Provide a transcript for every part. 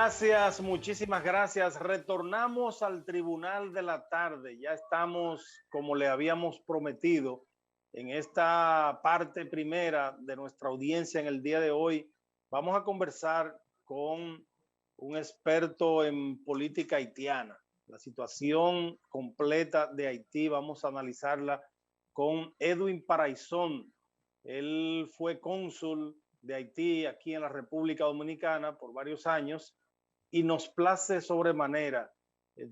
Gracias, muchísimas gracias. Retornamos al Tribunal de la Tarde. Ya estamos, como le habíamos prometido, en esta parte primera de nuestra audiencia en el día de hoy. Vamos a conversar con un experto en política haitiana. La situación completa de Haití vamos a analizarla con Edwin Paraizón. Él fue cónsul de Haití aquí en la República Dominicana por varios años y nos place sobremanera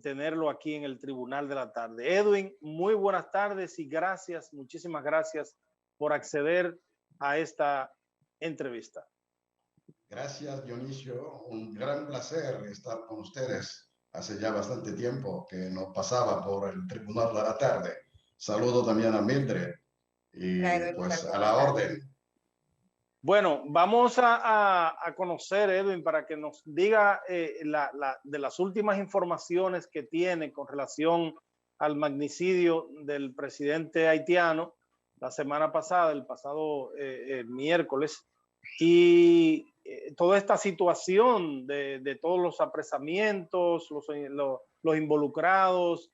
tenerlo aquí en el Tribunal de la Tarde. Edwin, muy buenas tardes y gracias, muchísimas gracias por acceder a esta entrevista. Gracias, Dionisio. Un gran placer estar con ustedes. Hace ya bastante tiempo que no pasaba por el Tribunal de la Tarde. Saludo también a Mildred y pues a la orden. Bueno, vamos a conocer, Edwin, para que nos diga de las últimas informaciones que tiene con relación al magnicidio del presidente haitiano la semana pasada, el pasado miércoles, y toda esta situación de todos los apresamientos, los involucrados,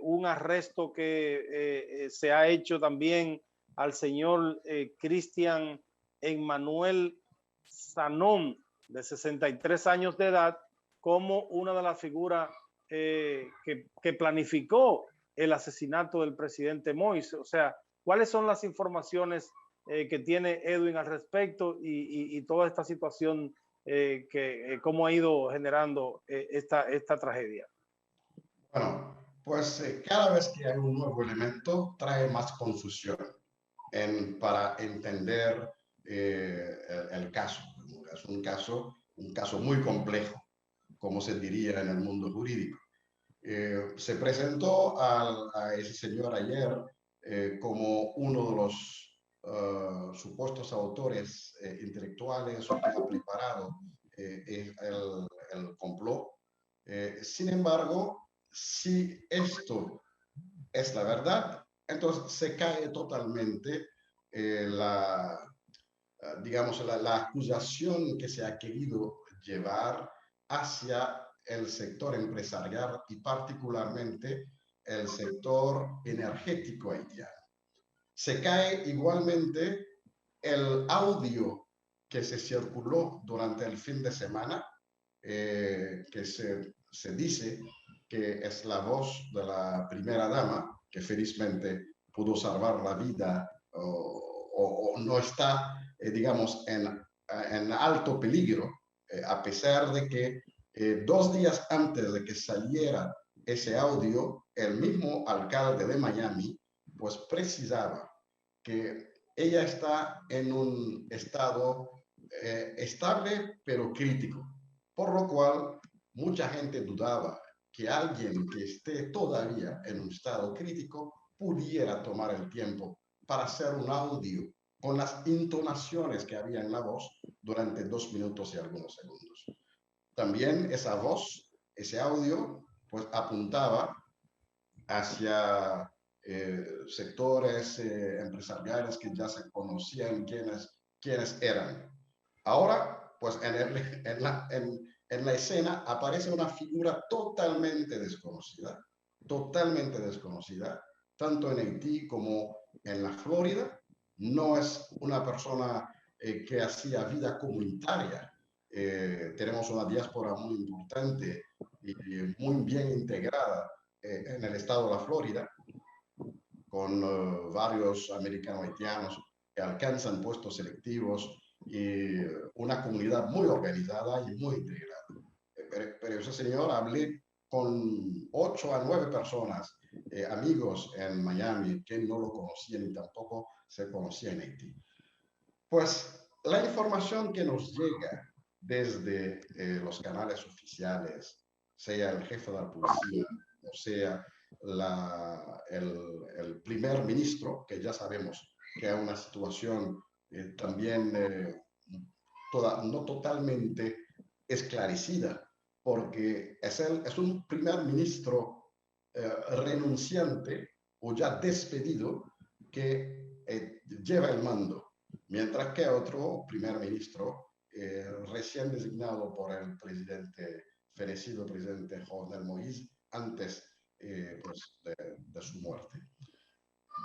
un arresto que se ha hecho también al señor Cristian Emmanuel Sanón, de 63 años de edad, como una de las figuras que planificó el asesinato del presidente Moïse. O sea, ¿cuáles son las informaciones que tiene Edwin al respecto y toda esta situación cómo ha ido generando esta tragedia? Bueno, pues cada vez que hay un nuevo elemento trae más confusión para entender el caso. Es un caso muy complejo, como se diría en el mundo jurídico. Se presentó a ese señor ayer como uno de los supuestos autores intelectuales o que ha preparado el complot. Sin embargo, si esto es la verdad, entonces se cae totalmente digamos, la acusación que se ha querido llevar hacia el sector empresarial y particularmente el sector energético haitiano. Se cae igualmente el audio que se circuló durante el fin de semana, que se dice que es la voz de la primera dama, que felizmente pudo salvar la vida o no está, digamos, en alto peligro, a pesar de que 2 días antes de que saliera ese audio, el mismo alcalde de Miami, pues precisaba que ella está en un estado estable pero crítico, por lo cual mucha gente dudaba que alguien que esté todavía en un estado crítico pudiera tomar el tiempo para hacer un audio con las intonaciones que había en la voz durante 2 minutos y algunos segundos. También esa voz, ese audio, pues apuntaba hacia sectores empresariales que ya se conocían quiénes eran. Ahora, pues en la escena aparece una figura totalmente desconocida, tanto en Haití como en la Florida. No es una persona que hacía vida comunitaria. Tenemos una diáspora muy importante y muy bien integrada en el estado de la Florida, con varios americano-haitianos que alcanzan puestos selectivos y una comunidad muy organizada y muy integrada. Pero ese señor hablé con 8 a 9 personas, amigos en Miami, que no lo conocían y tampoco se conocía en Haití. Pues la información que nos llega desde los canales oficiales, sea el jefe de la policía, o sea el primer ministro, que ya sabemos que hay una situación también no totalmente esclarecida, porque es un primer ministro renunciante o ya despedido que lleva el mando, mientras que otro primer ministro recién designado por el presidente, fallecido presidente Jovenel Moïse, antes pues de su muerte.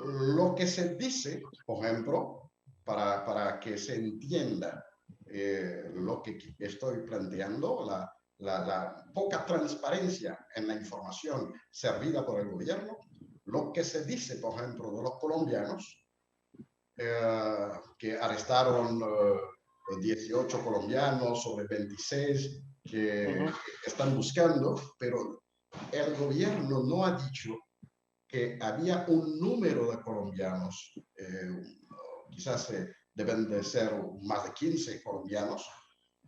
Lo que se dice, por ejemplo, para que se entienda lo que estoy planteando, la poca transparencia en la información servida por el gobierno, lo que se dice, por ejemplo, de los colombianos, que arrestaron 18 colombianos sobre 26 que están buscando, pero el gobierno no ha dicho que había un número de colombianos, quizás deben de ser más de 15 colombianos,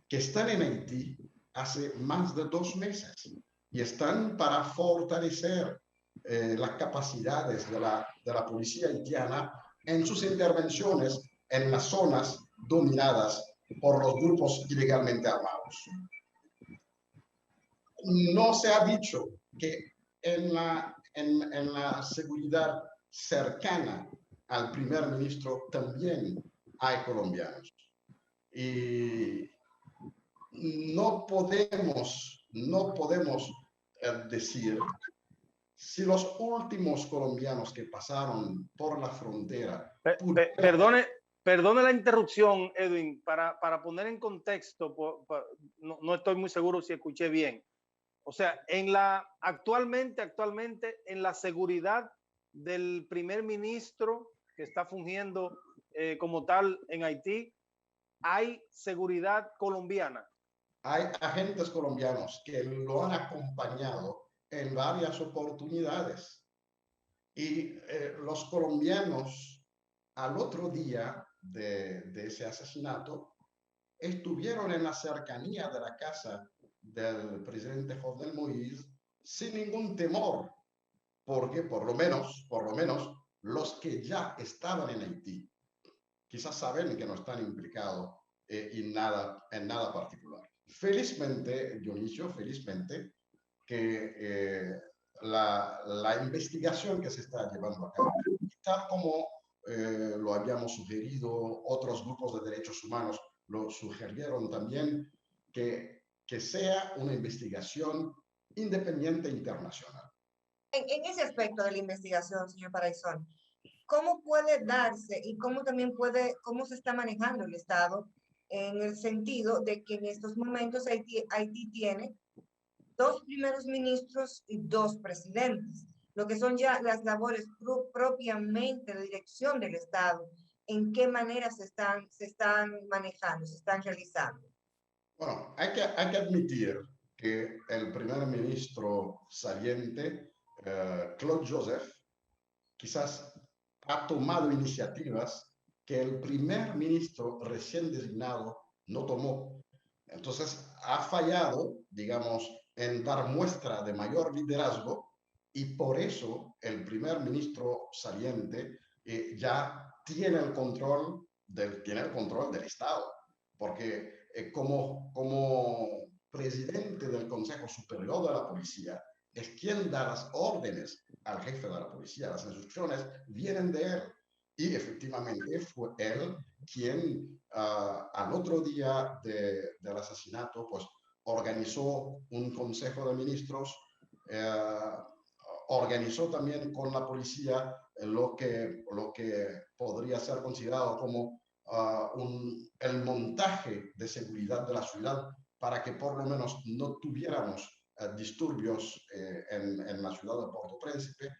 que están en Haití hace más de 2 meses y están para fortalecer las capacidades de la policía haitiana en sus intervenciones en las zonas dominadas por los grupos ilegalmente armados. No se ha dicho que en la seguridad cercana al primer ministro también hay colombianos. Y no podemos decir si los últimos colombianos que pasaron por la frontera... Perdone la interrupción, Edwin, para poner en contexto, no estoy muy seguro si escuché bien. O sea, actualmente en la seguridad del primer ministro que está fungiendo como tal en Haití, ¿hay seguridad colombiana? Hay agentes colombianos que lo han acompañado en varias oportunidades. Y los colombianos, al otro día de ese asesinato, estuvieron en la cercanía de la casa del presidente Jovenel Moïse sin ningún temor, porque por lo menos los que ya estaban en Haití quizás saben que no están implicados en nada particular. Felizmente, Dionisio, que la investigación que se está llevando a cabo, tal como lo habíamos sugerido, otros grupos de derechos humanos lo sugirieron también, que sea una investigación independiente internacional. En ese aspecto de la investigación, señor Paraisón, ¿cómo puede darse y cómo se está manejando el Estado en el sentido de que en estos momentos Haití tiene 2 primeros ministros y 2 presidentes, lo que son ya las labores propiamente de dirección del Estado? ¿En qué manera se están manejando, se están realizando? Bueno, hay que admitir que el primer ministro saliente, Claude Joseph, quizás ha tomado iniciativas que el primer ministro recién designado no tomó. Entonces, ha fallado, digamos, en dar muestra de mayor liderazgo y por eso el primer ministro saliente ya tiene el control del Estado, porque como presidente del Consejo Superior de la Policía, es quien da las órdenes al jefe de la policía. Las instrucciones vienen de él. Y efectivamente fue él quien al otro día del asesinato pues organizó un consejo de ministros, organizó también con la policía lo que podría ser considerado como el montaje de seguridad de la ciudad para que por lo menos no tuviéramos disturbios en la ciudad de Puerto Príncipe.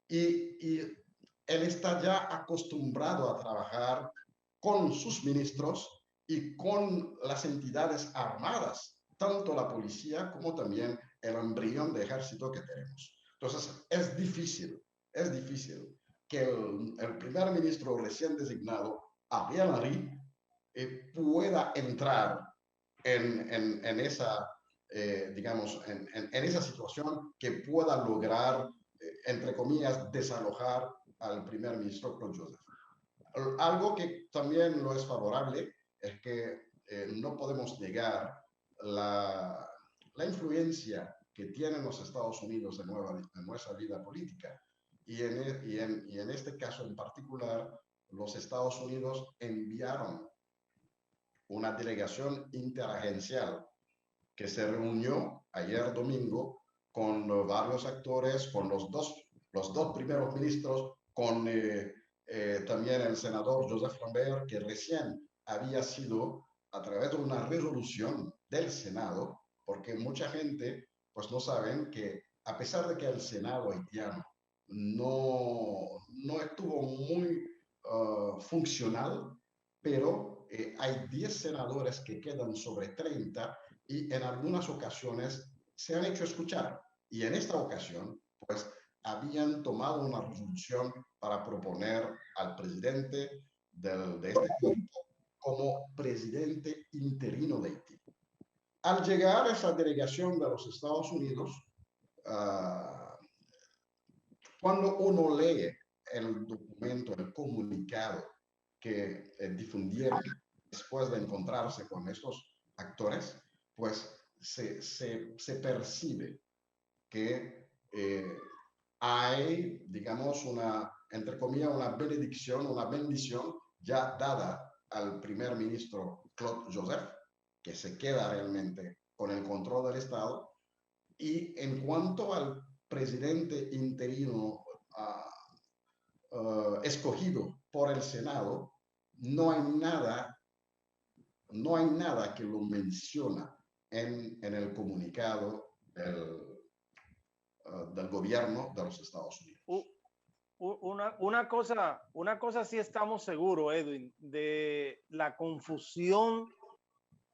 Y él está ya acostumbrado a trabajar con sus ministros y con las entidades armadas, tanto la policía como también el embrión de ejército que tenemos. Entonces, es difícil que el primer ministro recién designado, Ariel Henry, pueda entrar en esa, digamos, en esa situación que pueda lograr, entre comillas, desalojar al primer ministro Claude Joseph. Algo que también lo es favorable es que no podemos negar la influencia que tienen los Estados Unidos en nuestra vida política. Y en este caso en particular, los Estados Unidos enviaron una delegación interagencial que se reunió ayer domingo con varios actores, con los dos primeros ministros, con también el senador Joseph Lambert, que recién había sido, a través de una resolución del Senado, porque mucha gente pues no saben que a pesar de que el Senado haitiano no estuvo muy funcional, pero hay 10 senadores que quedan sobre 30 y en algunas ocasiones se han hecho escuchar. Y en esta ocasión, pues, habían tomado una resolución para proponer al presidente de este grupo como presidente interino de Haití. Al llegar a esa delegación de los Estados Unidos, cuando uno lee el documento, el comunicado que difundieron después de encontrarse con estos actores, pues se percibe que hay, digamos, entre comillas, una bendición ya dada al primer ministro Claude Joseph, que se queda realmente con el control del Estado. Y en cuanto al presidente interino escogido por el Senado, no hay nada que lo menciona en el comunicado del gobierno de los Estados Unidos. Una cosa sí estamos seguros, Edwin, de la confusión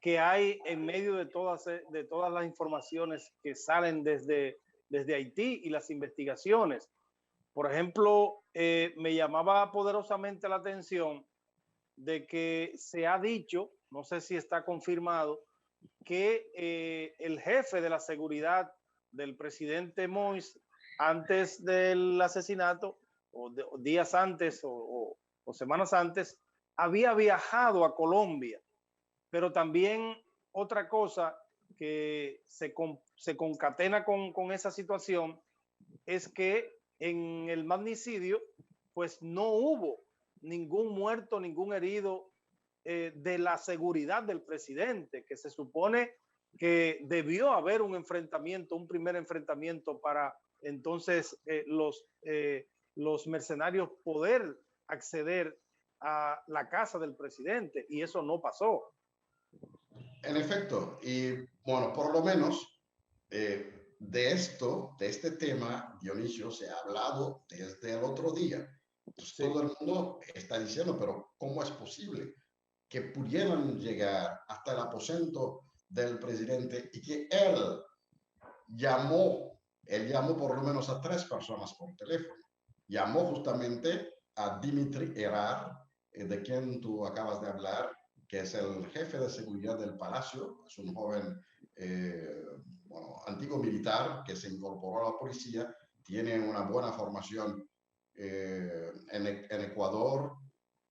que hay en medio de todas las informaciones que salen desde Haití y las investigaciones. Por ejemplo, me llamaba poderosamente la atención de que se ha dicho, no sé si está confirmado, que el jefe de la seguridad del presidente Moïse antes del asesinato, o días antes o semanas antes, había viajado a Colombia. Pero también otra cosa que se concatena con esa situación es que en el magnicidio pues no hubo ningún muerto, ningún herido de la seguridad del presidente, que se supone que debió haber un enfrentamiento, un primer enfrentamiento para entonces los mercenarios poder acceder a la casa del presidente, y eso no pasó. En efecto, y bueno, por lo menos de este tema, Dionisio, se ha hablado desde el otro día. Entonces, sí, todo el mundo está diciendo, pero ¿cómo es posible que pudieran llegar hasta el aposento del presidente y que él llamó por lo menos a 3 personas por teléfono? Llamó justamente a Dimitri Erard, de quien tú acabas de hablar, que es el jefe de seguridad del Palacio, es un joven antiguo militar que se incorporó a la policía, tiene una buena formación en Ecuador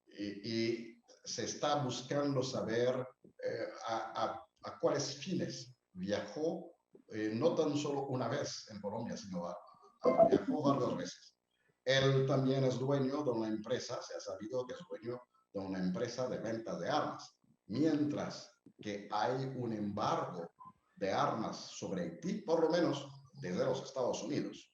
y se está buscando saber a cuáles fines viajó, no tan solo una vez en Colombia, sino viajó varias veces. Él también es dueño de una empresa, se ha sabido que es dueño de una empresa de venta de armas, mientras que hay un embargo de armas sobre Haití, por lo menos desde los Estados Unidos.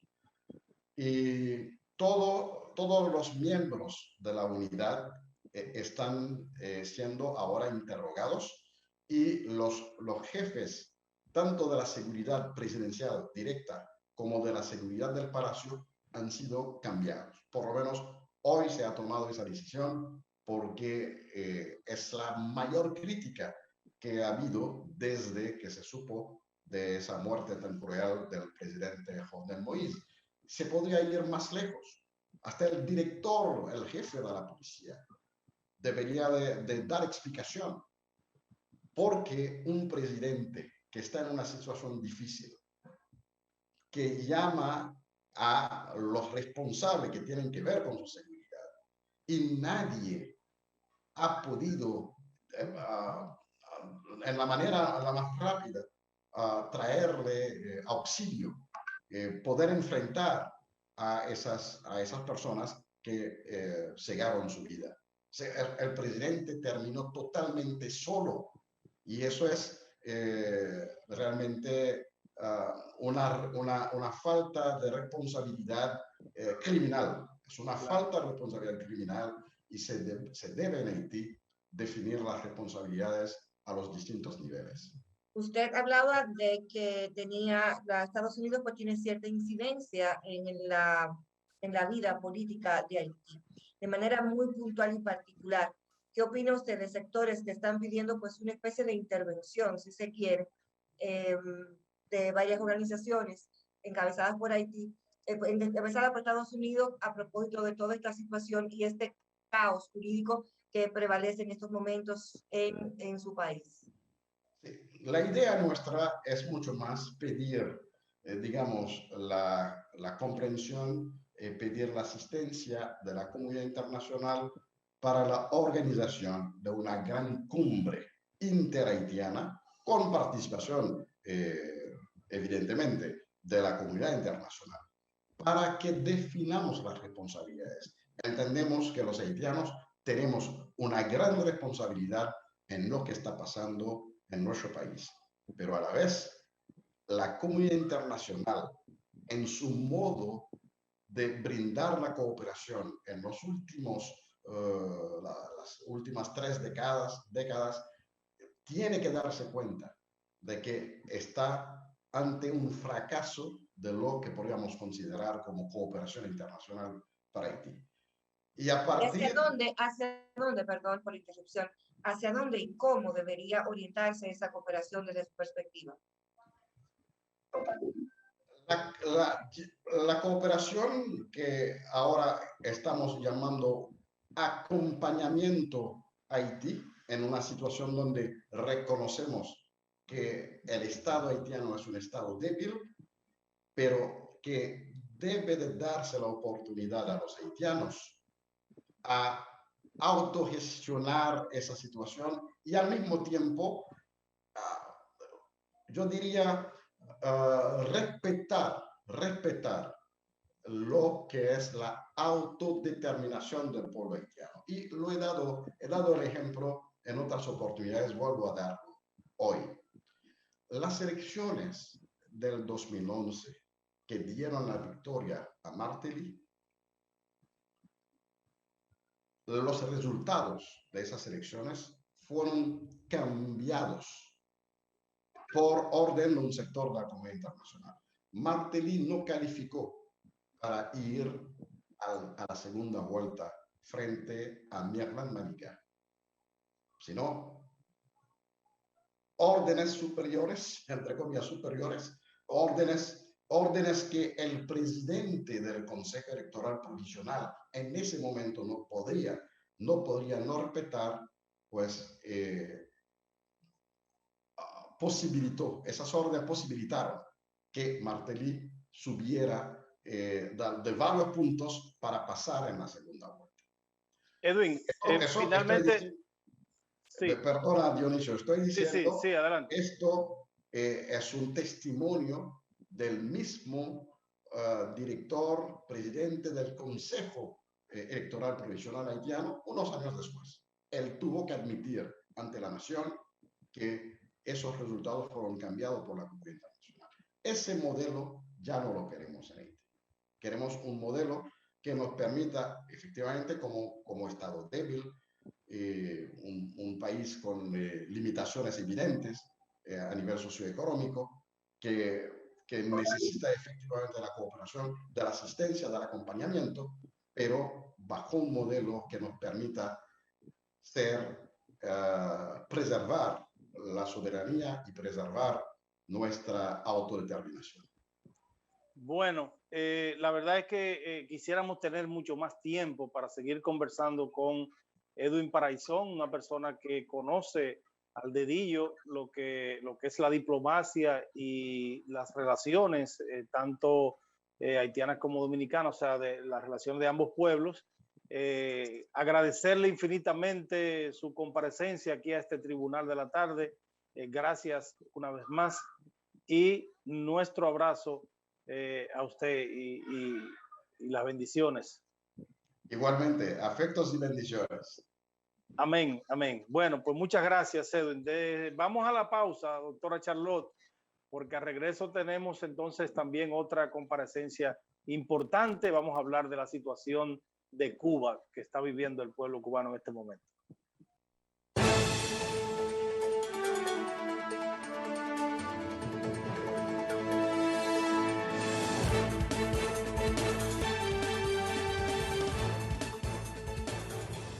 Y todos los miembros de la unidad están siendo ahora interrogados y los jefes, tanto de la seguridad presidencial directa como de la seguridad del Palacio, han sido cambiados. Por lo menos hoy se ha tomado esa decisión porque es la mayor crítica que ha habido desde que se supo de esa muerte tan cruel del presidente Jovenel Moïse. Se podría ir más lejos. Hasta el director, el jefe de la policía, debería de dar explicación. Porque un presidente que está en una situación difícil, que llama a los responsables que tienen que ver con su seguridad, y nadie ha podido, en la manera la más rápida, traerle auxilio, poder enfrentar a esas personas que cegaron su vida. el presidente terminó totalmente solo y eso es realmente una falta de responsabilidad criminal. Es una falta de responsabilidad criminal y se debe en Haití definir las responsabilidades a los distintos niveles. Usted hablaba de que Estados Unidos pues tiene cierta incidencia en la vida política de Haití, de manera muy puntual y particular. ¿Qué opina usted de sectores que están pidiendo pues una especie de intervención, si se quiere, de varias organizaciones encabezadas por Haití, encabezadas por Estados Unidos a propósito de toda esta situación y este caos jurídico que prevalece en estos momentos en su país? La idea nuestra es mucho más pedir, digamos, la comprensión, pedir la asistencia de la comunidad internacional para la organización de una gran cumbre interhaitiana con participación, evidentemente, de la comunidad internacional, para que definamos las responsabilidades. Entendemos que los haitianos tenemos una gran responsabilidad en lo que está pasando en nuestro país, pero a la vez la comunidad internacional en su modo de brindar la cooperación en los las últimas 3 décadas tiene que darse cuenta de que está ante un fracaso de lo que podríamos considerar como cooperación internacional para Haití. Y a partir... hacia dónde, perdón por la interrupción, hacia dónde y cómo debería orientarse esa cooperación desde su perspectiva? La cooperación que ahora estamos llamando acompañamiento a Haití en una situación donde reconocemos que el Estado haitiano es un Estado débil, pero que debe de darse la oportunidad a los haitianos a autogestionar esa situación y al mismo tiempo, yo diría, respetar lo que es la autodeterminación del pueblo haitiano. Y he dado el ejemplo en otras oportunidades, vuelvo a darlo hoy. Las elecciones del 2011 que dieron la victoria a Martelly, los resultados de esas elecciones fueron cambiados por orden de un sector de la comunidad internacional. Martelly no calificó para ir a la segunda vuelta frente a Mirland Manigat, sino órdenes superiores, entre comillas superiores, órdenes que el presidente del Consejo Electoral Provisional en ese momento no podría no respetar, pues esas órdenes posibilitaron que Martelly subiera de varios puntos para pasar en la segunda vuelta. Edwin, finalmente... Sí. Perdona, Dionisio, estoy diciendo, sí, adelante. Esto es un testimonio del mismo director, presidente del Consejo Electoral Provisional haitiano, unos años después. Él tuvo que admitir ante la nación que esos resultados fueron cambiados por la comunidad internacional. Ese modelo ya no lo queremos en Haití. Queremos un modelo que nos permita, efectivamente, como Estado débil, un país con limitaciones evidentes a nivel socioeconómico, que necesita efectivamente de la cooperación, de la asistencia, del acompañamiento, pero bajo un modelo que nos permita preservar la soberanía y preservar nuestra autodeterminación. Bueno, la verdad es que quisiéramos tener mucho más tiempo para seguir conversando con Edwin Paraizón, una persona que conoce al dedillo lo que es la diplomacia y las relaciones, tanto haitianas como dominicanas, o sea, de la relación de ambos pueblos. Agradecerle infinitamente su comparecencia aquí a este tribunal de la tarde. Gracias una vez más y nuestro abrazo a usted y las bendiciones. Igualmente, afectos y bendiciones. Amén, amén. Bueno, pues muchas gracias, Edwin. Vamos a la pausa, doctora Charlotte, porque al regreso tenemos entonces también otra comparecencia importante. Vamos a hablar de la situación de Cuba que está viviendo el pueblo cubano en este momento.